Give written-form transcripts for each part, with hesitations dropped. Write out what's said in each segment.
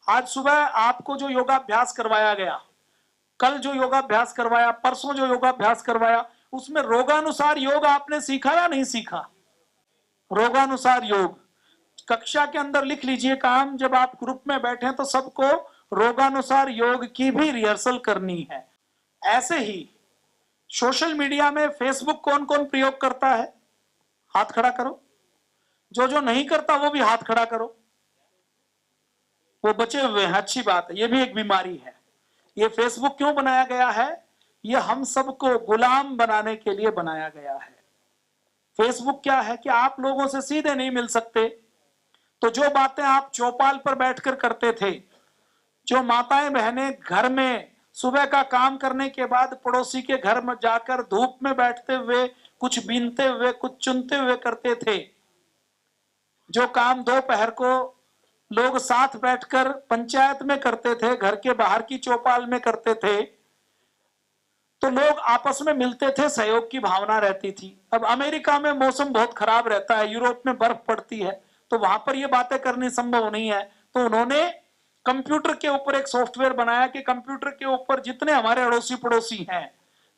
आज सुबह आपको जो योगाभ्यास करवाया गया, कल जो योगाभ्यास करवाया, परसों जो योगाभ्यास करवाया, उसमें रोगानुसार योग आपने सीखा या नहीं सीखा? रोगानुसार योग कक्षा के अंदर लिख लीजिए काम, जब आप ग्रुप में बैठे तो सबको रोगानुसार योग की भी रिहर्सल करनी है। ऐसे ही सोशल मीडिया में फेसबुक कौन कौन प्रयोग करता है? हाथ खड़ा करो। जो जो नहीं करता वो भी हाथ खड़ा करो। वो बचे हुए हैं, अच्छी बात है, ये भी एक बीमारी है। ये फेसबुक क्यों बनाया गया है? ये हम सबको गुलाम बनाने के लिए बनाया गया है। फेसबुक क्या है कि आप लोगों से सीधे नहीं मिल सकते, तो जो बातें आप चौपाल पर बैठकर करते थे, जो माताएं बहनें घर में सुबह का काम करने के बाद पड़ोसी के घर में जाकर धूप में बैठते हुए कुछ बीनते हुए कुछ चुनते हुए करते थे, जो काम दोपहर को लोग साथ बैठकर पंचायत में करते थे, घर के बाहर की चौपाल में करते थे, तो लोग आपस में मिलते थे, सहयोग की भावना रहती थी। अब अमेरिका में मौसम बहुत खराब रहता है, यूरोप में बर्फ पड़ती है, तो वहां पर ये बातें करनी संभव नहीं है। तो उन्होंने कंप्यूटर के ऊपर एक सॉफ्टवेयर बनाया कि कंप्यूटर के ऊपर जितने हमारे अड़ोसी पड़ोसी हैं,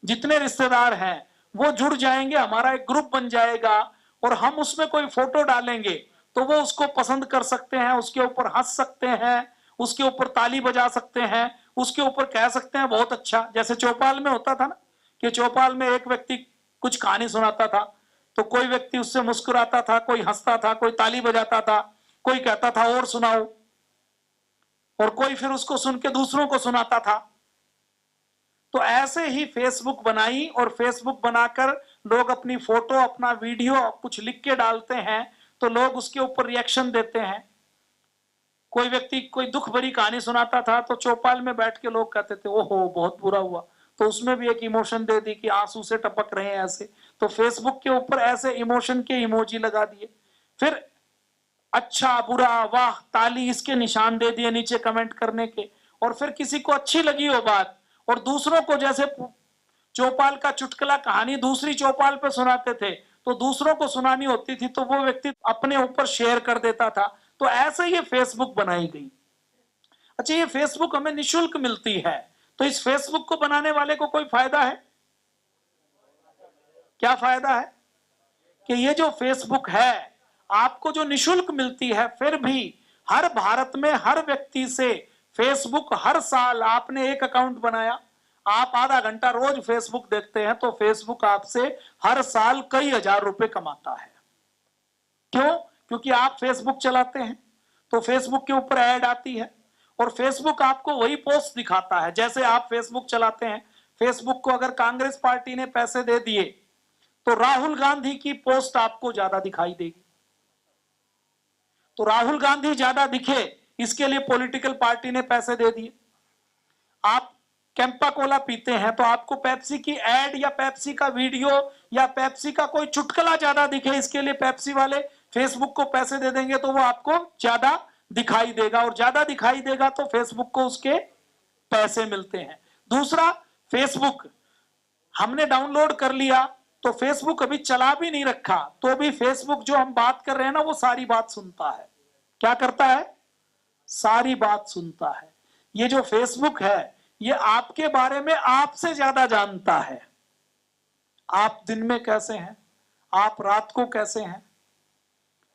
जितने रिश्तेदार हैं, वो जुड़ जाएंगे, हमारा एक ग्रुप बन जाएगा और हम उसमें कोई फोटो डालेंगे तो वो उसको पसंद कर सकते हैं, उसके ऊपर हंस सकते हैं, उसके ऊपर ताली बजा सकते हैं, उसके ऊपर कह सकते हैं बहुत अच्छा। जैसे चौपाल में होता था ना कि चौपाल में एक व्यक्ति कुछ कहानी सुनाता था तो कोई व्यक्ति उससे मुस्कुराता था, कोई हंसता था, कोई ताली बजाता था, कोई कहता था और सुनाओ, और कोई फिर उसको सुन के दूसरों को सुनाता था। तो ऐसे ही फेसबुक बनाई और फेसबुक बनाकर लोग अपनी फोटो, अपना वीडियो कुछ लिख के डालते हैं तो लोग उसके ऊपर रिएक्शन देते हैं। कोई व्यक्ति कोई दुख भरी कहानी सुनाता था तो चौपाल में बैठ के लोग कहते थे ओहो बहुत बुरा हुआ, तो उसमें भी एक इमोशन दे दी कि आंसू से टपक रहे हैं ऐसे। तो फेसबुक के ऊपर ऐसे इमोशन के इमोजी लगा दिए, फिर अच्छा बुरा वाह ताली इसके निशान दे दिए नीचे कमेंट करने के, और फिर किसी को अच्छी लगी हो बात और दूसरों को, जैसे चौपाल का चुटकुला कहानी दूसरी चौपाल पे सुनाते थे तो दूसरों को सुनानी होती थी तो वो व्यक्ति अपने ऊपर शेयर कर देता था। तो ऐसे ये फेसबुक बनाई गई। अच्छा, ये फेसबुक हमें निशुल्क मिलती है, तो इस फेसबुक को बनाने वाले को कोई फायदा है? क्या फायदा है कि ये जो फेसबुक है आपको जो निशुल्क मिलती है, फिर भी हर भारत में हर व्यक्ति से फेसबुक हर साल, आपने एक अकाउंट बनाया, आप आधा घंटा रोज फेसबुक देखते हैं तो फेसबुक आपसे हर साल कई हजार रुपए कमाता है। क्यों? क्योंकि आप फेसबुक चलाते हैं तो फेसबुक के ऊपर ऐड आती है और फेसबुक आपको वही पोस्ट दिखाता है। जैसे आप फेसबुक चलाते हैं, फेसबुक को अगर कांग्रेस पार्टी ने पैसे दे दिए तो राहुल गांधी की पोस्ट आपको ज्यादा दिखाई देगी। तो राहुल गांधी ज्यादा दिखे इसके लिए पॉलिटिकल पार्टी ने पैसे दे दिए। आप कैंपा कोला पीते हैं तो आपको पेप्सी की एड या पेप्सी का वीडियो या पेप्सी का कोई चुटकुला ज्यादा दिखे, इसके लिए पेप्सी वाले फेसबुक को पैसे दे देंगे तो वो आपको ज्यादा दिखाई देगा, और ज्यादा दिखाई देगा तो फेसबुक को उसके पैसे मिलते हैं। दूसरा, फेसबुक हमने डाउनलोड कर लिया तो फेसबुक अभी चला भी नहीं रखा तो भी फेसबुक जो हम बात कर रहे हैं ना वो सारी बात सुनता है। क्या करता है? सारी बात सुनता है। ये जो फेसबुक है ये आपके बारे में आपसे ज्यादा जानता है। आप दिन में कैसे हैं, आप रात को कैसे हैं,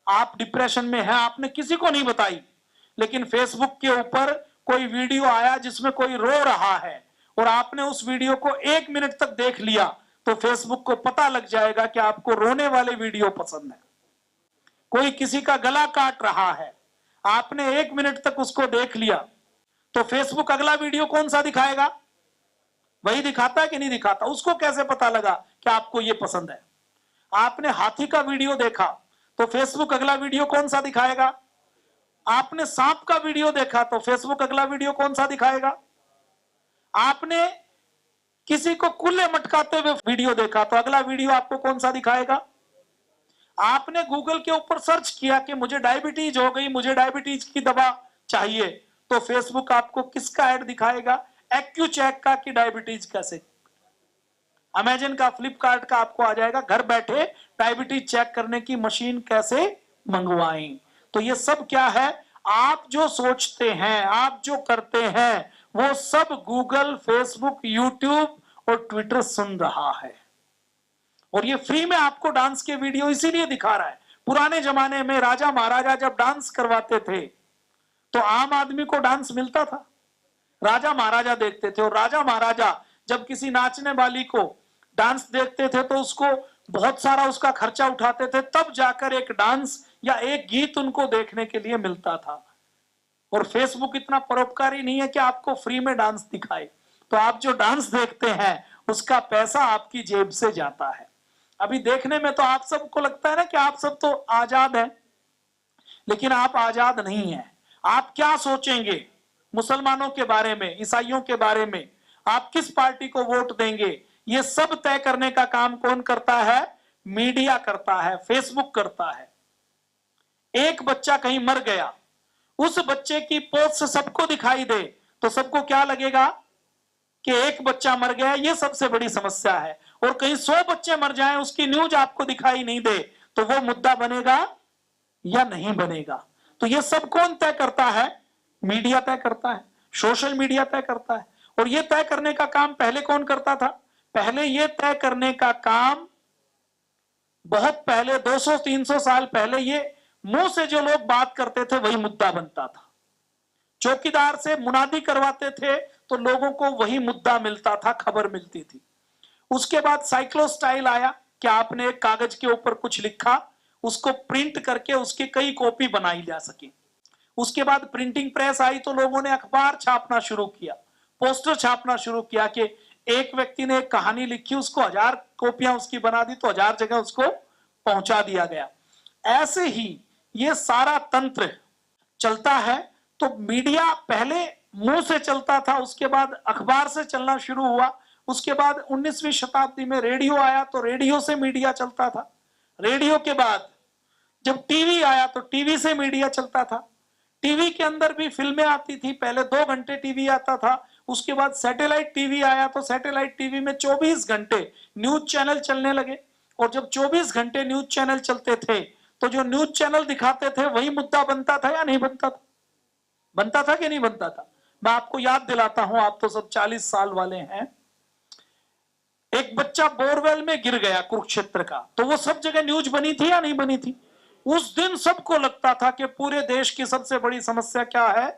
आप डिप्रेशन में हैं, आपने किसी को नहीं बताई, लेकिन फेसबुक के ऊपर कोई वीडियो आया जिसमें कोई रो रहा है और आपने उस वीडियो को 1 मिनट तक देख लिया तो फेसबुक को पता लग जाएगा कि आपको रोने वाले वीडियो पसंद है। कोई किसी का गला काट रहा है, आपने 1 मिनट तक उसको देख लिया तो फेसबुक अगला वीडियो कौन सा दिखाएगा? वही दिखाता है कि नहीं दिखाता? उसको कैसे पता लगा कि आपको ये पसंद है? आपने हाथी का वीडियो देखा तो फेसबुक अगला वीडियो कौन सा दिखाएगा? आपने सांप का वीडियो देखा तो फेसबुक अगला वीडियो कौन सा दिखाएगा? आपने किसी को कुल्ले मटकाते हुए वीडियो देखा तो अगला वीडियो आपको कौन सा दिखाएगा? आपने गूगल के ऊपर सर्च किया कि मुझे डायबिटीज हो गई, मुझे डायबिटीज की दवा चाहिए, तो फेसबुक आपको किसका ऐड दिखाएगा? एक्यूचेक का कि डायबिटीज कैसे। अमेजन का, फ्लिपकार्ट का आपको आ जाएगा घर बैठे डायबिटीज चेक करने की मशीन कैसे मंगवाएं। तो ये सब क्या है? आप जो सोचते हैं, आप जो करते हैं, वो सब गूगल, फेसबुक, यूट्यूब और ट्विटर सुन रहा है। और ये फ्री में आपको डांस के वीडियो इसीलिए दिखा रहा है। पुराने जमाने में राजा महाराजा जब डांस करवाते थे तो आम आदमी को डांस मिलता था, राजा महाराजा देखते थे। और राजा महाराजा जब किसी नाचने वाली को डांस देखते थे तो उसको बहुत सारा उसका खर्चा उठाते थे, तब जाकर एक डांस या एक गीत उनको देखने के लिए मिलता था। और फेसबुक इतना परोपकारी नहीं है कि आपको फ्री में डांस दिखाए, तो आप जो डांस देखते हैं उसका पैसा आपकी जेब से जाता है। अभी देखने में तो आप सबको लगता है ना कि आप सब तो आजाद हैं, लेकिन आप आजाद नहीं हैं। आप क्या सोचेंगे मुसलमानों के बारे में, ईसाइयों के बारे में, आप किस पार्टी को वोट देंगे, ये सब तय करने का काम कौन करता है? मीडिया करता है, फेसबुक करता है। एक बच्चा कहीं मर गया, उस बच्चे की पोस्ट सबको दिखाई दे तो सबको क्या लगेगा कि एक बच्चा मर गया, ये सबसे बड़ी समस्या है। और कहीं 100 बच्चे मर जाएं, उसकी न्यूज आपको दिखाई नहीं दे तो वो मुद्दा बनेगा या नहीं बनेगा। तो ये सब कौन तय करता है? मीडिया तय करता है, सोशल मीडिया तय करता है। और ये तय करने का काम पहले कौन करता था? पहले ये तय करने का काम बहुत पहले 200-300 साल पहले ये मुंह से जो लोग बात करते थे वही मुद्दा बनता था। चौकीदार से मुनादी करवाते थे तो लोगों को वही मुद्दा मिलता था, खबर मिलती थी। उसके बाद साइक्लोस्टाइल आया कि आपने एक कागज के ऊपर कुछ लिखा, उसको प्रिंट करके उसकी कई कॉपी बनाई जा सके। उसके बाद प्रिंटिंग प्रेस आई तो लोगों ने अखबार छापना शुरू किया, पोस्टर छापना शुरू किया कि एक व्यक्ति ने एक कहानी लिखी, उसको 1000 कॉपियां उसकी बना दी तो 1000 जगह उसको पहुंचा दिया गया। ऐसे ही ये सारा तंत्र चलता है। तो मीडिया पहले मुंह से चलता था, उसके बाद अखबार से चलना शुरू हुआ, उसके बाद 19वीं शताब्दी में रेडियो आया तो रेडियो से मीडिया चलता था। रेडियो के बाद जब टीवी आया तो टीवी से मीडिया चलता था। टीवी के अंदर भी फिल्में आती थी, पहले 2 घंटे टीवी आता था। उसके बाद सैटेलाइट टीवी आया तो सैटेलाइट टीवी में 24 घंटे न्यूज चैनल चलने लगे। और जब 24 घंटे न्यूज चैनल चलते थे तो जो न्यूज चैनल दिखाते थे वही मुद्दा बनता था या नहीं बनता था? बनता था कि नहीं बनता था? मैं आपको याद दिलाता हूं, आप तो सब 40 साल वाले हैं। एक बच्चा बोरवेल में गिर गया कुरुक्षेत्र का, तो वो सब जगह न्यूज बनी थी या नहीं बनी थी? उस दिन सबको लगता था कि पूरे देश की सबसे बड़ी समस्या क्या है?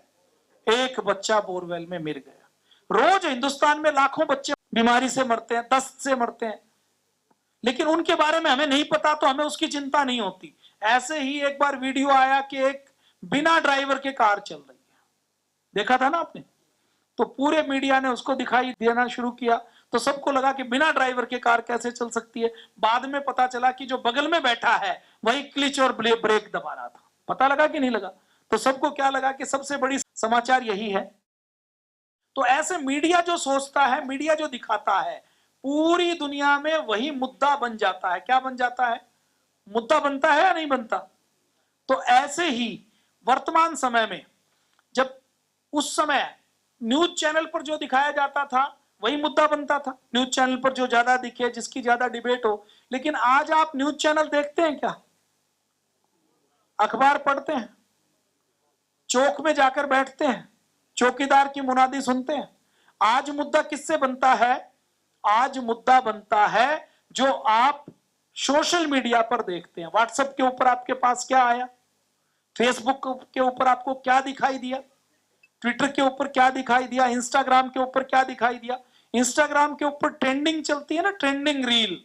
एक बच्चा बोरवेल में मिल गया। रोज हिंदुस्तान में लाखों बच्चे बीमारी से मरते हैं, दस्त से मरते हैं, लेकिन उनके बारे में हमें नहीं पता तो हमें उसकी चिंता नहीं होती। ऐसे ही एक बार वीडियो आया कि एक बिना ड्राइवर के कार चल रही है, देखा था ना आपने? तो पूरे मीडिया ने उसको दिखाई देना शुरू किया तो सबको लगा कि बिना ड्राइवर के कार कैसे चल सकती है। बाद में पता चला कि जो बगल में बैठा है वही क्लिच और ब्रेक दबा रहा था। पता लगा कि नहीं लगा? तो सबको क्या लगा कि सबसे बड़ी समाचार यही है। तो ऐसे मीडिया जो सोचता है, मीडिया जो दिखाता है, पूरी दुनिया में वही मुद्दा बन जाता है। क्या बन जाता है? मुद्दा बनता है या नहीं बनता? तो ऐसे ही वर्तमान समय में जब उस समय न्यूज चैनल पर जो दिखाया जाता था वही मुद्दा बनता था, न्यूज चैनल पर जो ज्यादा दिखे, जिसकी ज्यादा डिबेट हो। लेकिन आज आप न्यूज चैनल देखते हैं क्या? अखबार पढ़ते हैं? चौक में जाकर बैठते हैं? चौकीदार की मुनादी सुनते हैं? आज मुद्दा किससे बनता है? आज मुद्दा बनता है जो आप सोशल मीडिया पर देखते हैं। व्हाट्सएप के ऊपर आपके पास क्या आया, फेसबुक के ऊपर आपको क्या दिखाई दिया, ट्विटर के ऊपर क्या दिखाई दिया, इंस्टाग्राम के ऊपर क्या दिखाई दिया। इंस्टाग्राम के ऊपर ट्रेंडिंग चलती है ना, ट्रेंडिंग रील।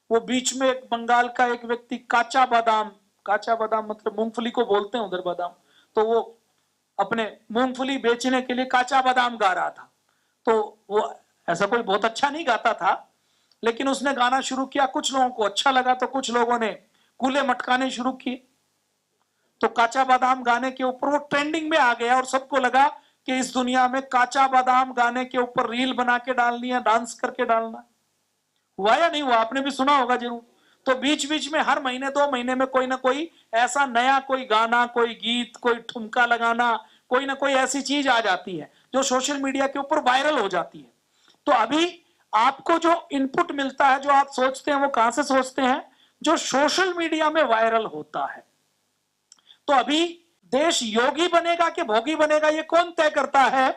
वो बीच में एक बंगाल का एक व्यक्ति काचा बादाम मतलब मूंगफली को बोलते हैं उधर बादाम, तो वो अपने मूंगफली बेचने के लिए काचा बादाम गा रहा था। तो वो ऐसा कोई बहुत अच्छा नहीं गाता था, लेकिन उसने गाना शुरू किया, कुछ लोगों को अच्छा लगा तो कुछ लोगों ने कूले मटकाने शुरू किए। तो काचा बादाम गाने के ऊपर वो ट्रेंडिंग में आ गया और सबको लगा कि इस दुनिया में काचा बादाम गाने के ऊपर रील बना के डालनी है, डांस करके डालना। हुआ या नहीं हुआ? आपने भी सुना होगा जरूर। तो बीच बीच में हर महीने 2 महीने में कोई ना कोई ऐसा नया कोई गाना, कोई गीत, कोई ठुमका लगाना, कोई ना कोई ऐसी चीज आ जाती है जो सोशल मीडिया के ऊपर वायरल हो जाती है। तो अभी आपको जो इनपुट मिलता है, जो आप सोचते हैं, वो कहां से सोचते हैं? जो सोशल मीडिया में वायरल होता है। तो अभी देश योगी बनेगा कि भोगी बनेगा ये कौन तय करता है?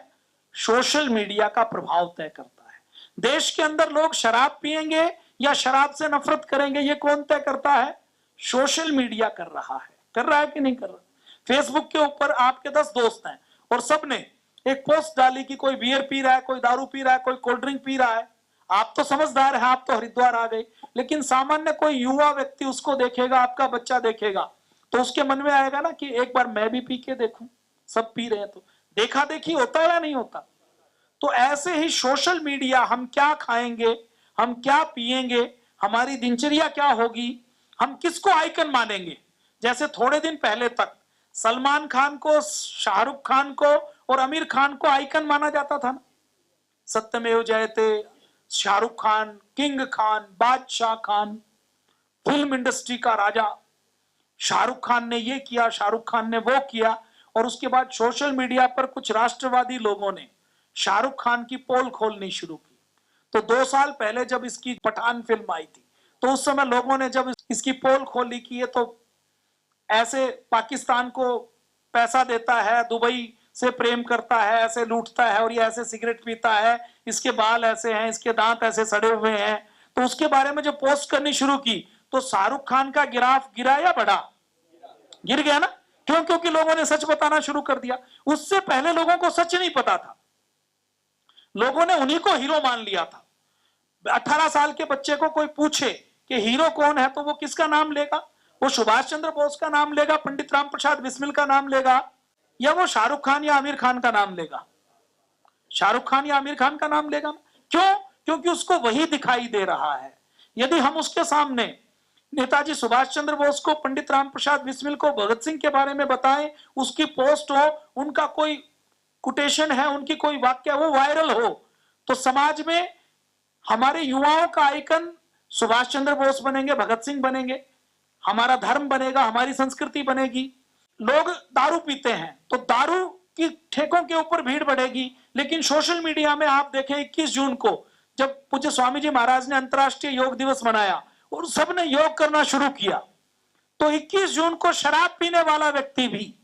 सोशल मीडिया का प्रभाव तय करता है। देश के अंदर लोग शराब पिएंगे या शराब से नफरत करेंगे ये कौन तय करता है? सोशल मीडिया कर रहा है। कर रहा है कि नहीं कर रहा? फेसबुक के ऊपर आपके 10 दोस्त हैं और सबने एक पोस्ट डाली कि कोई बियर पी रहा है, कोई दारू पी रहा है, कोई कोल्ड ड्रिंक पी रहा है। आप तो समझदार हैं, आप तो हरिद्वार आ गए, लेकिन सामान्य कोई युवा व्यक्ति उसको देखेगा, आपका बच्चा देखेगा, तो उसके मन में आएगा ना कि एक बार मैं भी पी के देखूं, सब पी रहे हैं तो देखा देखी होता है या नहीं होता? तो ऐसे ही सोशल मीडिया, हम क्या खाएंगे, हम क्या पिएंगे, हमारी दिनचर्या क्या होगी, हम किसको आइकन मानेंगे। जैसे थोड़े दिन पहले तक सलमान खान को, शाहरुख खान को और आमिर खान को आइकन माना जाता था ना, सत्यमेव जयते, शाहरुख खान, किंग खान, बादशाह खान, फिल्म इंडस्ट्री का राजा। शाहरुख खान ने ये किया, शाहरुख खान ने वो किया, और उसके बाद सोशल मीडिया पर कुछ राष्ट्रवादी लोगों ने शाहरुख खान की पोल खोलनी शुरू की। तो 2 साल पहले जब इसकी पठान फिल्म आई थी, तो उस समय लोगों ने जब इसकी पोल खोली कि ये तो ऐसे पाकिस्तान को पैसा देता है, दुबई से प्रेम करता है, ऐसे लूटता है, और ये ऐसे सिगरेट पीता है, इसके बाल ऐसे हैं, इसके दांत ऐसे सड़े हुए हैं, तो उसके बारे में जो पोस्ट करनी शुरू की, तो शाहरुख खान का ग्राफ गिरा या बढ़ा? गिर गया ना। क्यों? क्योंकि लोगों ने सच बताना शुरू कर दिया। उससे पहले लोगों को सच नहीं पता था, लोगों ने उन्हीं को हीरो मान लिया था। 18 साल के बच्चे को कोई पूछे कि हीरो कौन है, तो वो किसका नाम लेगा? वो सुभाष चंद्र बोस का नाम लेगा, पंडित राम प्रसाद बिस्मिल का नाम लेगा, या वो शाहरुख खान या आमिर खान का नाम लेगा? शाहरुख खान या आमिर खान का नाम लेगा। क्यों? क्योंकि उसको वही दिखाई दे रहा है। यदि हम उसके सामने नेताजी सुभाष चंद्र बोस को, पंडित राम प्रसाद बिस्मिल को, भगत सिंह के बारे में बताएं, उसकी पोस्ट हो, उनका कोई कोटेशन है, उनकी कोई वाक्य वो वायरल हो, तो समाज में हमारे युवाओं का आइकन सुभाष चंद्र बोस बनेंगे, भगत सिंह बनेंगे, हमारा धर्म बनेगा, हमारी संस्कृति बनेगी। लोग दारू पीते हैं तो दारू की ठेकों के ऊपर भीड़ बढ़ेगी, लेकिन सोशल मीडिया में आप देखें 21 जून को जब पूज्य स्वामी जी महाराज ने अंतर्राष्ट्रीय योग दिवस मनाया और सबने योग करना शुरू किया, तो 21 जून को शराब पीने वाला व्यक्ति भी,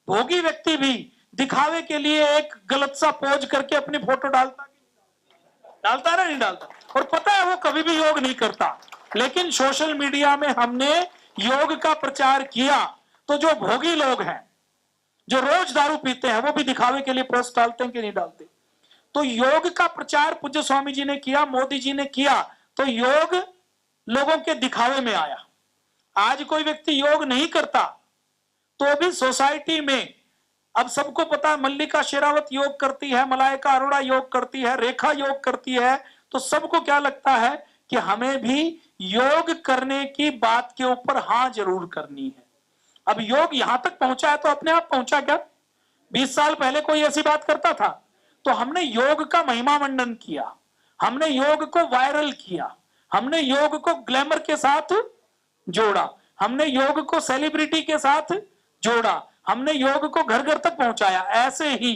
भोगी व्यक्ति भी दिखावे के लिए एक गलत सा पोज करके अपनी फोटो डालता ना, नहीं डालता, और पता है वो कभी भी योग नहीं करता। लेकिन सोशल मीडिया में हमने योग का प्रचार किया, तो जो भोगी लोग हैं, जो रोज दारू पीते हैं, वो भी दिखावे के लिए पोस्ट डालते हैं कि नहीं डालते? तो योग का प्रचार पूज्य स्वामी जी ने किया, मोदी जी ने किया, तो योग लोगों के दिखावे में आया। आज कोई व्यक्ति योग नहीं करता तो भी सोसाइटी में अब सबको पता है, मल्लिका शेरावत योग करती है, मलाइका अरोड़ा योग करती है, रेखा योग करती है, तो सबको क्या लगता है कि हमें भी योग करने की बात के ऊपर हाँ जरूर करनी है। अब योग यहां तक पहुंचा है तो अपने आप पहुंचा क्या? 20 साल पहले कोई ऐसी बात करता था? तो हमने योग का महिमा मंडन किया, हमने योग को वायरल किया, हमने योग को ग्लैमर के साथ जोड़ा, हमने योग को सेलिब्रिटी के साथ जोड़ा, हमने योग को घर घर तक पहुंचाया। ऐसे ही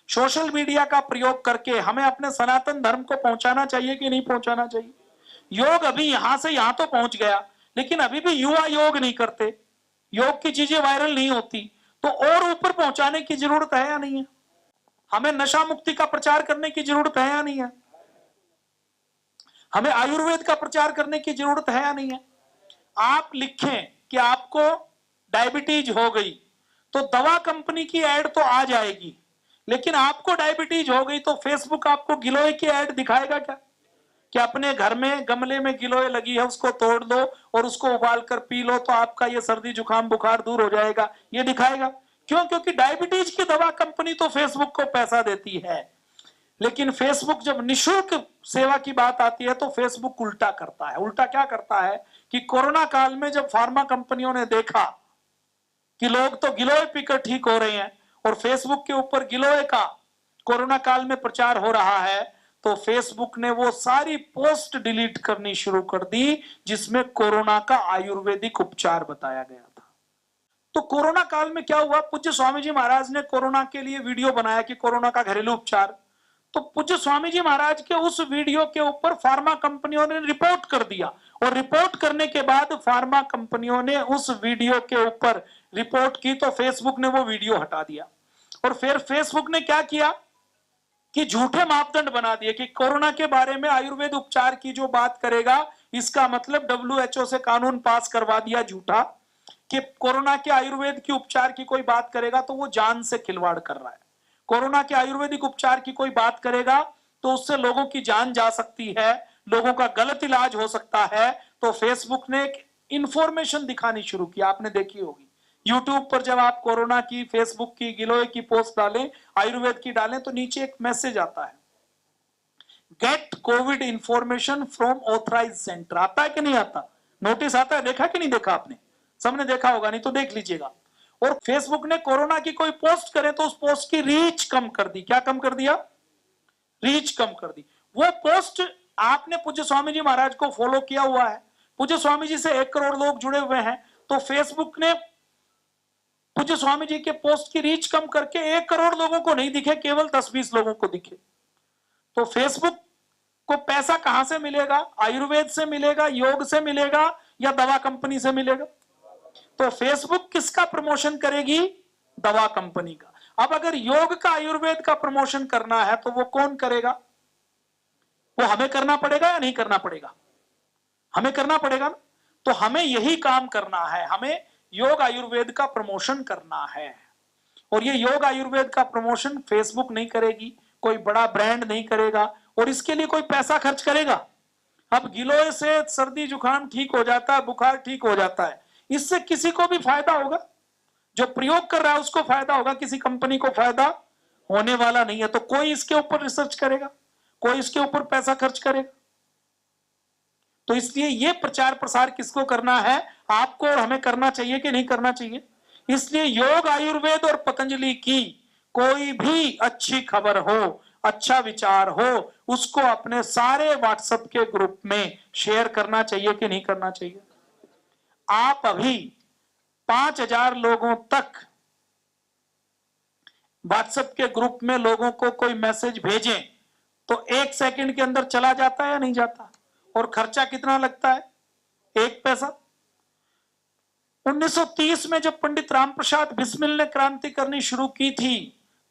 सोशल मीडिया का प्रयोग करके हमें अपने सनातन धर्म को पहुंचाना चाहिए कि नहीं पहुंचाना चाहिए? योग अभी यहां से यहां तो पहुंच गया, लेकिन अभी भी युवा योग नहीं करते, योग की चीजें वायरल नहीं होती, तो और ऊपर पहुंचाने की जरूरत है या नहीं है? हमें नशा मुक्ति का प्रचार करने की जरूरत है या नहीं है? हमें आयुर्वेद का प्रचार करने की जरूरत है या नहीं है? आप लिखें कि आपको डायबिटीज हो गई, तो दवा कंपनी की एड तो आ जाएगी, लेकिन आपको डायबिटीज हो गई तो फेसबुक आपको गिलोय की एड दिखाएगा क्या? कि अपने घर में गमले में गिलोय लगी है, उसको तोड़ दो और उसको उबाल कर पी लो तो आपका ये सर्दी जुकाम बुखार दूर हो जाएगा, ये दिखाएगा? क्यों? क्योंकि डायबिटीज की दवा कंपनी तो फेसबुक को पैसा देती है, लेकिन फेसबुक जब निशुल्क सेवा की बात आती है तो फेसबुक उल्टा करता है। उल्टा क्या करता है कि कोरोना काल में जब फार्मा कंपनियों ने देखा कि लोग तो गिलोय पीकर ठीक हो रहे हैं और फेसबुक के ऊपर गिलोय का कोरोना काल में प्रचार हो रहा है, तो फेसबुक ने वो सारी पोस्ट डिलीट करनी शुरू कर दी जिसमें कोरोना का आयुर्वेदिक उपचार बताया गया था। तो कोरोना काल में क्या हुआ? पूज्य स्वामी जी महाराज ने कोरोना के लिए वीडियो बनाया कि कोरोना का घरेलू उपचार, तो पूज्य स्वामी जी महाराज के उस वीडियो के ऊपर फार्मा कंपनियों ने रिपोर्ट कर दिया, और रिपोर्ट करने के बाद फार्मा कंपनियों ने उस वीडियो के ऊपर रिपोर्ट की तो फेसबुक ने वो वीडियो हटा दिया। और फिर फेसबुक ने क्या किया कि झूठे मापदंड बना दिए कि कोरोना के बारे में आयुर्वेद उपचार की जो बात करेगा, इसका मतलब WHO से कानून पास करवा दिया झूठा कि कोरोना के आयुर्वेद की उपचार की कोई बात करेगा तो वो जान से खिलवाड़ कर रहा है। कोरोना के आयुर्वेदिक उपचार की कोई बात करेगा तो उससे लोगों की जान जा सकती है, लोगों का गलत इलाज हो सकता है। तो फेसबुक ने एक इंफॉर्मेशन दिखानी शुरू की, आपने देखी होगी यूट्यूब पर जब आप कोरोना की, फेसबुक की, गिलोय की पोस्ट डालें, आयुर्वेद की डालें तो नीचे एक मैसेज आता है, get covid information from authorised centre. आता है कि नहीं आता? नोटिस आता है, देखा कि नहीं देखा आपने? सबने देखा होगा, नहीं तो देख लीजिएगा। और फेसबुक ने कोरोना की कोई पोस्ट करे तो उस पोस्ट की रीच कम कर दी। क्या कम कर दिया? रीच कम कर दी। वो पोस्ट आपने पूज्य स्वामी जी महाराज को फॉलो किया हुआ है, पूज्य स्वामी जी से 1 करोड़ लोग जुड़े हुए हैं, तो फेसबुक ने पूज्य स्वामी जी के पोस्ट की रीच कम करके 1 करोड़ लोगों को नहीं दिखे, केवल 10-20 लोगों को दिखे। तो फेसबुक को पैसा कहां से मिलेगा? आयुर्वेद से मिलेगा, योग से मिलेगा, या दवा कंपनी से मिलेगा? तो फेसबुक किसका प्रमोशन करेगी? दवा कंपनी का। अब अगर योग का आयुर्वेद का प्रमोशन करना है तो वो कौन करेगा? वो हमें करना पड़ेगा या नहीं करना पड़ेगा? हमें करना पड़ेगा ना। तो हमें यही काम करना है, हमें योग आयुर्वेद का प्रमोशन करना है। और ये योग आयुर्वेद का प्रमोशन फेसबुक नहीं करेगी, कोई बड़ा ब्रांड नहीं करेगा, और इसके लिए कोई पैसा खर्च करेगा? अब गिलोय से सर्दी जुकाम ठीक हो जाता है, बुखार ठीक हो जाता है, इससे किसी को भी फायदा होगा? जो प्रयोग कर रहा है उसको फायदा होगा, किसी कंपनी को फायदा होने वाला नहीं है। तो कोई इसके ऊपर रिसर्च करेगा, कोई इसके ऊपर पैसा खर्च करेगा? तो इसलिए ये प्रचार प्रसार किसको करना है? आपको और हमें करना चाहिए कि नहीं करना चाहिए? इसलिए योग आयुर्वेद और पतंजलि की कोई भी अच्छी खबर हो, अच्छा विचार हो, उसको अपने सारे व्हाट्सएप के ग्रुप में शेयर करना चाहिए कि नहीं करना चाहिए? आप अभी 5000 लोगों तक व्हाट्सएप के ग्रुप में लोगों को कोई मैसेज भेजें तो 1 सेकंड के अंदर चला जाता है या नहीं जाता? और खर्चा कितना लगता है? 1 पैसा। 1930 में जब पंडित रामप्रसाद बिस्मिल ने क्रांति करनी शुरू की थी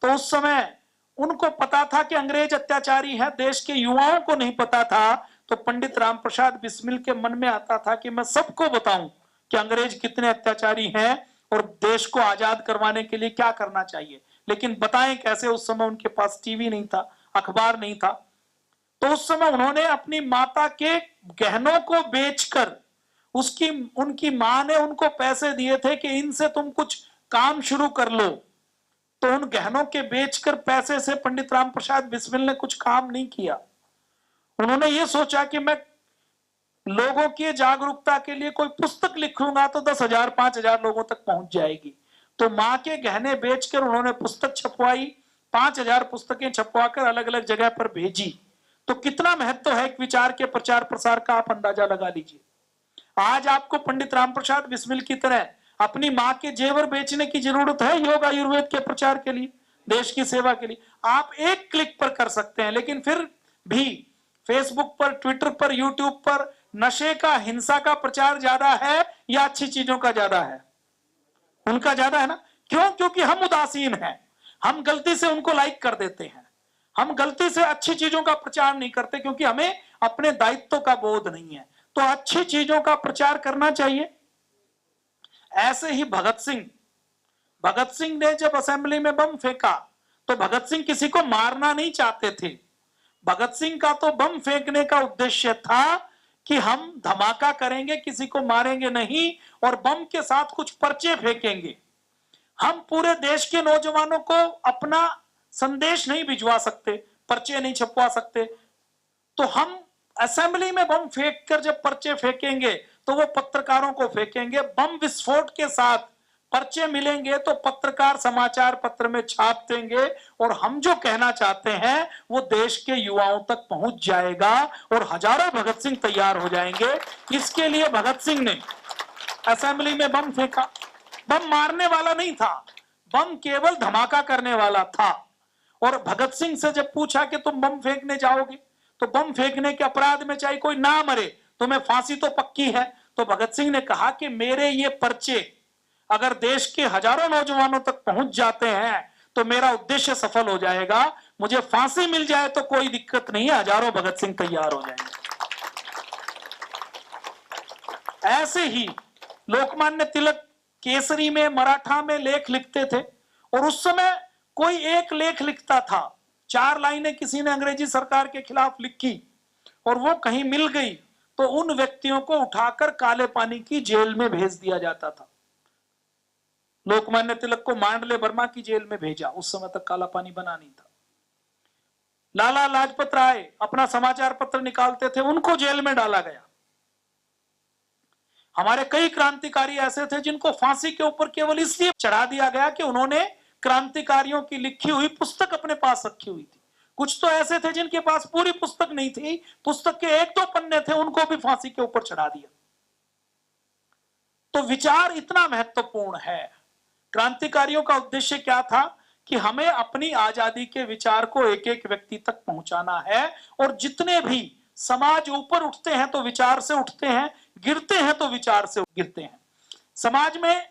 तो उस समय उनको पता था कि अंग्रेज अत्याचारी है, देश के युवाओं को नहीं पता था। तो पंडित रामप्रसाद बिस्मिल के मन में आता था कि मैं सबको बताऊं कि अंग्रेज कितने अत्याचारी हैं और देश को आजाद करवाने के लिए क्या करना चाहिए। लेकिन बताएं कैसे? उस समय उनके पास टीवी नहीं था, अखबार नहीं था। तो उस समय उन्होंने अपनी माता के गहनों को बेचकर, उनकी मां ने उनको पैसे दिए थे कि इनसे तुम कुछ काम शुरू कर लो, तो उन गहनों के बेचकर पैसे से पंडित रामप्रसाद बिस्मिल ने कुछ काम नहीं किया। उन्होंने ये सोचा कि मैं लोगों की जागरूकता के लिए कोई पुस्तक लिखूंगा तो 10,000 5,000 लोगों तक पहुंच जाएगी। तो मां के गहने बेचकर उन्होंने पुस्तक छपवाई, 5,000 पुस्तकें छपवाकर अलग अलग जगह पर भेजी। तो कितना महत्व है एक विचार के प्रचार प्रसार का, आप अंदाजा लगा लीजिए। आज आपको पंडित रामप्रसाद बिस्मिल की तरह अपनी मां के जेवर बेचने की जरूरत है योग आयुर्वेद के प्रचार के लिए, देश की सेवा के लिए? आप एक क्लिक पर कर सकते हैं। लेकिन फिर भी फेसबुक पर, ट्विटर पर, यूट्यूब पर नशे का, हिंसा का प्रचार ज्यादा है या अच्छी चीजों का ज्यादा है? उनका ज्यादा है ना। क्यों? क्योंकि हम उदासीन हैं, हम गलती से उनको लाइक कर देते हैं, हम गलती से अच्छी चीजों का प्रचार नहीं करते क्योंकि हमें अपने दायित्व का बोध नहीं है। तो अच्छी चीजों का प्रचार करना चाहिए। ऐसे ही भगत सिंह ने जब असेंबली में बम फेंका तो भगत सिंह किसी को मारना नहीं चाहते थे। भगत सिंह का तो बम फेंकने का उद्देश्य था कि हम धमाका करेंगे, किसी को मारेंगे नहीं, और बम के साथ कुछ पर्चे फेंकेंगे। हम पूरे देश के नौजवानों को अपना संदेश नहीं भिजवा सकते, पर्चे नहीं छपवा सकते, तो हम असेंबली में बम फेंक कर जब पर्चे फेंकेंगे तो वो पत्रकारों को फेंकेंगे। बम विस्फोट के साथ पर्चे मिलेंगे तो पत्रकार समाचार पत्र में छाप देंगे और हम जो कहना चाहते हैं वो देश के युवाओं तक पहुंच जाएगा और हजारों भगत सिंह तैयार हो जाएंगे। इसके लिए भगत सिंह ने असेंबली में बम फेंका। बम मारने वाला नहीं था, बम केवल धमाका करने वाला था। और भगत सिंह से जब पूछा कि तुम बम फेंकने जाओगे तो बम फेंकने के अपराध में चाहे कोई ना मरे तुम्हें फांसी तो पक्की है। तो भगत सिंह ने कहा कि मेरे ये पर्चे अगर देश के हजारों नौजवानों तक पहुंच जाते हैं तो मेरा उद्देश्य सफल हो जाएगा। मुझे फांसी मिल जाए तो कोई दिक्कत नहीं है, हजारों भगत सिंह तैयार हो जाएंगे। ऐसे ही लोकमान्य तिलक केसरी में, मराठा में लेख लिखते थे, और उस समय कोई एक लेख लिखता था, 4 लाइनें किसी ने अंग्रेजी सरकार के खिलाफ लिखी और वो कहीं मिल गई तो उन व्यक्तियों को उठाकर काले पानी की जेल में भेज दिया जाता था। लोकमान्य तिलक को मांडले बर्मा की जेल में भेजा, उस समय तक काला पानी बना नहीं था। लाला लाजपत राय अपना समाचार पत्र निकालते थे, उनको जेल में डाला गया। हमारे कई क्रांतिकारी ऐसे थे जिनको फांसी के ऊपर केवल इसलिए चढ़ा दिया गया कि उन्होंने क्रांतिकारियों की लिखी हुई पुस्तक अपने पास रखी हुई थी। कुछ तो ऐसे थे जिनके पास पूरी पुस्तक नहीं थी, पुस्तक के 1-2 पन्ने थे, उनको भी फांसी के ऊपर चढ़ा दिया। तो विचार इतना महत्वपूर्ण है। क्रांतिकारियों का उद्देश्य क्या था कि हमें अपनी आजादी के विचार को एक एक व्यक्ति तक पहुंचाना है, और जितने भी समाज ऊपर उठते हैं तो विचार से उठते हैं, गिरते हैं तो विचार से गिरते हैं। समाज में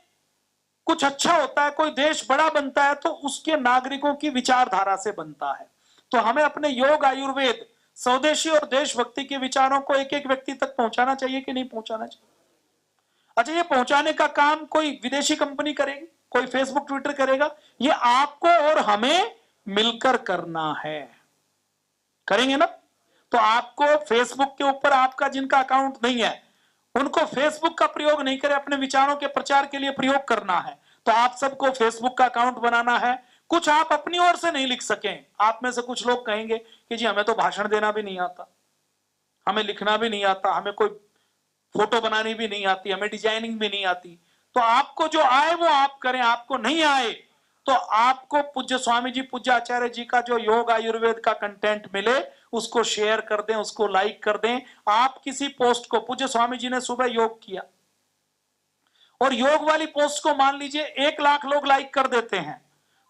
कुछ अच्छा होता है, कोई देश बड़ा बनता है तो उसके नागरिकों की विचारधारा से बनता है। तो हमें अपने योग, आयुर्वेद, स्वदेशी और देशभक्ति के विचारों को एक एक व्यक्ति तक पहुंचाना चाहिए कि नहीं पहुंचाना चाहिए? अच्छा, ये पहुंचाने का काम कोई विदेशी कंपनी करेगी, कोई फेसबुक ट्विटर करेगा? ये आपको और हमें मिलकर करना है। करेंगे ना? तो आपको फेसबुक के ऊपर, आपका जिनका अकाउंट नहीं है उनको फेसबुक का प्रयोग नहीं करें, अपने विचारों के प्रचार के लिए प्रयोग करना है। तो आप सबको फेसबुक का अकाउंट बनाना है। कुछ आप अपनी ओर से नहीं लिख सकें, आप में से कुछ लोग कहेंगे कि जी हमें तो भाषण देना भी नहीं आता, हमें लिखना भी नहीं आता, हमें कोई फोटो बनानी भी नहीं आती, हमें डिजाइनिंग भी नहीं आती। तो आपको जो आए वो आप करें, आपको नहीं आए तो आपको पूज्य स्वामी जी, पूज्य आचार्य जी का जो योग आयुर्वेद का कंटेंट मिले उसको शेयर कर दें, उसको लाइक कर दें। आप किसी पोस्ट को, पूज्य स्वामी जी ने सुबह योग किया और योग वाली पोस्ट को मान लीजिए 1 लाख लोग लाइक कर देते हैं,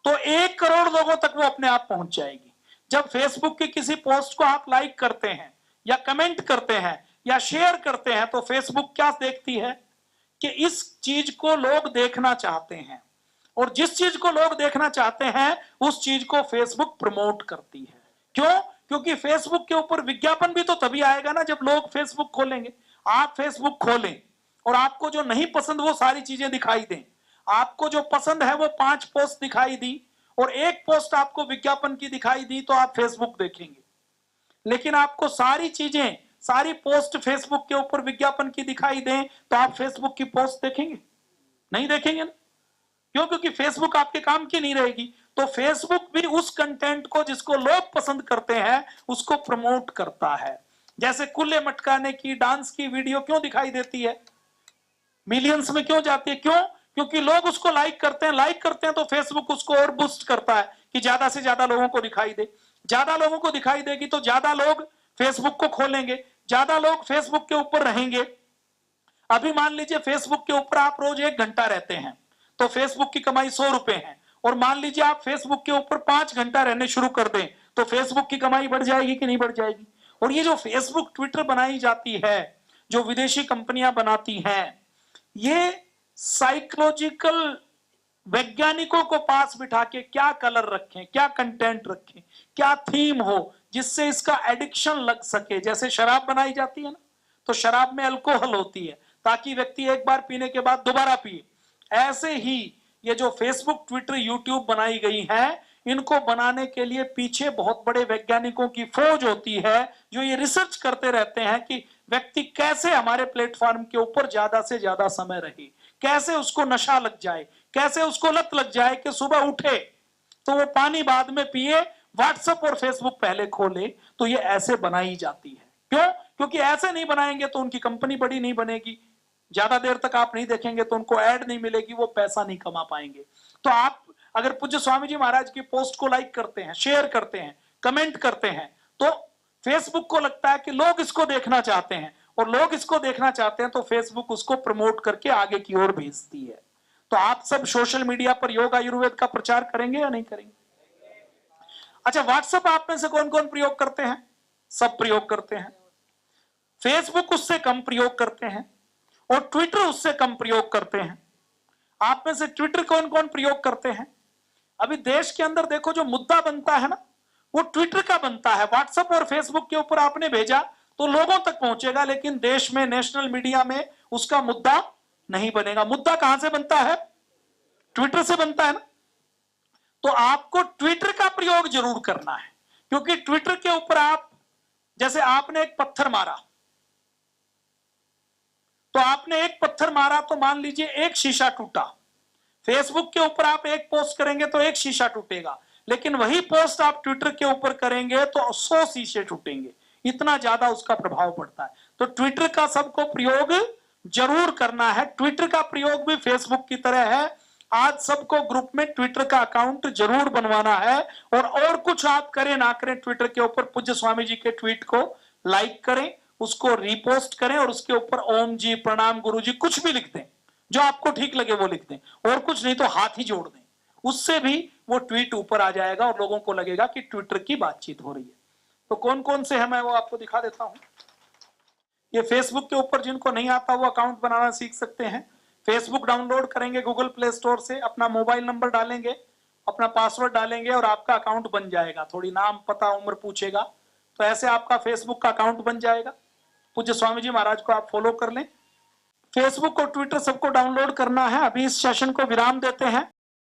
तो 1 करोड़ लोगों तक वो अपने आप पहुंच जाएगी। जब फेसबुक की किसी पोस्ट को आप लाइक करते हैं या कमेंट करते हैं या शेयर करते हैं तो फेसबुक क्या देखती है कि इस चीज को लोग देखना चाहते हैं, और जिस चीज को लोग देखना चाहते हैं उस चीज को फेसबुक प्रमोट करती है। क्यों? क्योंकि फेसबुक के ऊपर विज्ञापन भी तो तभी आएगा ना जब लोग फेसबुक खोलेंगे। आप फेसबुक खोलें और आपको जो नहीं पसंद वो सारी चीजें दिखाई दें। आपको जो पसंद है वो 5 पोस्ट दिखाई दी और 1 पोस्ट आपको विज्ञापन की दिखाई दी तो आप फेसबुक देखेंगे। लेकिन आपको सारी चीजें, सारी पोस्ट फेसबुक के ऊपर विज्ञापन की दिखाई दें तो आप फेसबुक की पोस्ट देखेंगे? नहीं देखेंगे ना। क्यों? क्योंकि फेसबुक आपके काम की नहीं रहेगी। तो फेसबुक भी उस कंटेंट को जिसको लोग पसंद करते हैं उसको प्रमोट करता है। जैसे कुल्ले मटकाने की, डांस की वीडियो क्यों दिखाई देती है, मिलियंस में क्यों जाती है? क्यों? क्योंकि लोग उसको लाइक करते हैं। लाइक करते हैं तो फेसबुक उसको और बूस्ट करता है कि ज्यादा से ज्यादा लोगों को दिखाई दे। ज्यादा लोगों को दिखाई देगी तो ज्यादा लोग फेसबुक को खोलेंगे, ज्यादा लोग फेसबुक के ऊपर रहेंगे। अभी मान लीजिए फेसबुक के ऊपर आप रोज 1 घंटा रहते हैं तो फेसबुक की कमाई 100 रुपए है, और मान लीजिए आप फेसबुक के ऊपर 5 घंटा रहने शुरू कर दें तो फेसबुक की कमाई बढ़ जाएगी कि नहीं बढ़ जाएगी? और ये जो फेसबुक, ट्विटर बनाई जाती है, जो विदेशी कंपनियां बनाती हैं, ये साइकोलॉजिकल वैज्ञानिकों को पास बिठा के क्या कलर रखें, क्या कंटेंट रखें, क्या थीम हो जिससे इसका एडिक्शन लग सके। जैसे शराब बनाई जाती है ना, तो शराब में अल्कोहल होती है ताकि व्यक्ति एक बार पीने के बाद दोबारा पिए। ऐसे ही ये जो फेसबुक, ट्विटर, यूट्यूब बनाई गई है, इनको बनाने के लिए पीछे बहुत बड़े वैज्ञानिकों की फौज होती है जो ये रिसर्च करते रहते हैं कि व्यक्ति कैसे हमारे प्लेटफॉर्म के ऊपर ज्यादा से ज्यादा समय रहे, कैसे उसको नशा लग जाए, कैसे उसको लत लग जाए कि सुबह उठे तो वो पानी बाद में पिए, व्हाट्सएप और फेसबुक पहले खोले। तो ये ऐसे बनाई जाती है। क्यों? क्योंकि ऐसे नहीं बनाएंगे तो उनकी कंपनी बड़ी नहीं बनेगी, ज्यादा देर तक आप नहीं देखेंगे तो उनको ऐड नहीं मिलेगी, वो पैसा नहीं कमा पाएंगे। तो आप अगर पूज्य स्वामी जी महाराज की पोस्ट को लाइक करते हैं, शेयर करते हैं, कमेंट करते हैं, तो फेसबुक को लगता है कि लोग इसको देखना चाहते हैं, और लोग इसको देखना चाहते हैं तो फेसबुक उसको प्रमोट करके आगे की ओर भेजती है। तो आप सब सोशल मीडिया पर योग आयुर्वेद का प्रचार करेंगे या नहीं करेंगे? अच्छा, व्हाट्सएप आप में से कौन कौन प्रयोग करते हैं? सब प्रयोग करते हैं। फेसबुक उससे कम प्रयोग करते हैं और ट्विटर उससे कम प्रयोग करते हैं। आप में से ट्विटर कौन कौन प्रयोग करते हैं? अभी देश के अंदर देखो, जो मुद्दा बनता है ना, वो ट्विटर का बनता है। व्हाट्सएप और फेसबुक के ऊपर आपने भेजा तो लोगों तक पहुंचेगा, लेकिन देश में नेशनल मीडिया में उसका मुद्दा नहीं बनेगा। मुद्दा कहां से बनता है? ट्विटर से बनता है ना। तो आपको ट्विटर का प्रयोग जरूर करना है, क्योंकि ट्विटर के ऊपर आप, जैसे आपने एक पत्थर मारा, तो आपने एक पत्थर मारा तो मान लीजिए एक शीशा टूटा। फेसबुक के ऊपर आप एक पोस्ट करेंगे तो एक शीशा टूटेगा, लेकिन वही पोस्ट आप ट्विटर के ऊपर करेंगे तो 100 शीशे टूटेंगे। इतना ज्यादा उसका प्रभाव पड़ता है। तो ट्विटर का सबको प्रयोग जरूर करना है। ट्विटर का प्रयोग भी फेसबुक की तरह है। आज सबको ग्रुप में ट्विटर का अकाउंट जरूर बनवाना है, और कुछ आप करें ना करें, ट्विटर के ऊपर पूज्य स्वामी जी के ट्वीट को लाइक करें, उसको रीपोस्ट करें, और उसके ऊपर ओम जी, प्रणाम गुरु जी, कुछ भी लिख दें, जो आपको ठीक लगे वो लिख दें, और कुछ नहीं तो हाथ ही जोड़ दें। उससे भी वो ट्वीट ऊपर आ जाएगा और लोगों को लगेगा कि ट्विटर की बातचीत हो रही है। तो कौन कौन से हैं मैं वो आपको दिखा देता हूं। ये फेसबुक के ऊपर जिनको नहीं आता वो अकाउंट बनाना सीख सकते हैं। फेसबुक डाउनलोड करेंगे गूगल प्ले स्टोर से, अपना मोबाइल नंबर डालेंगे, अपना पासवर्ड डालेंगे और आपका अकाउंट बन जाएगा। थोड़ी नाम, पता, उम्र पूछेगा, तो ऐसे आपका फेसबुक का अकाउंट बन जाएगा। पूज्य स्वामी जी महाराज को आप फॉलो कर लें। फेसबुक और ट्विटर सबको डाउनलोड करना है। अभी इस सेशन को विराम देते हैं।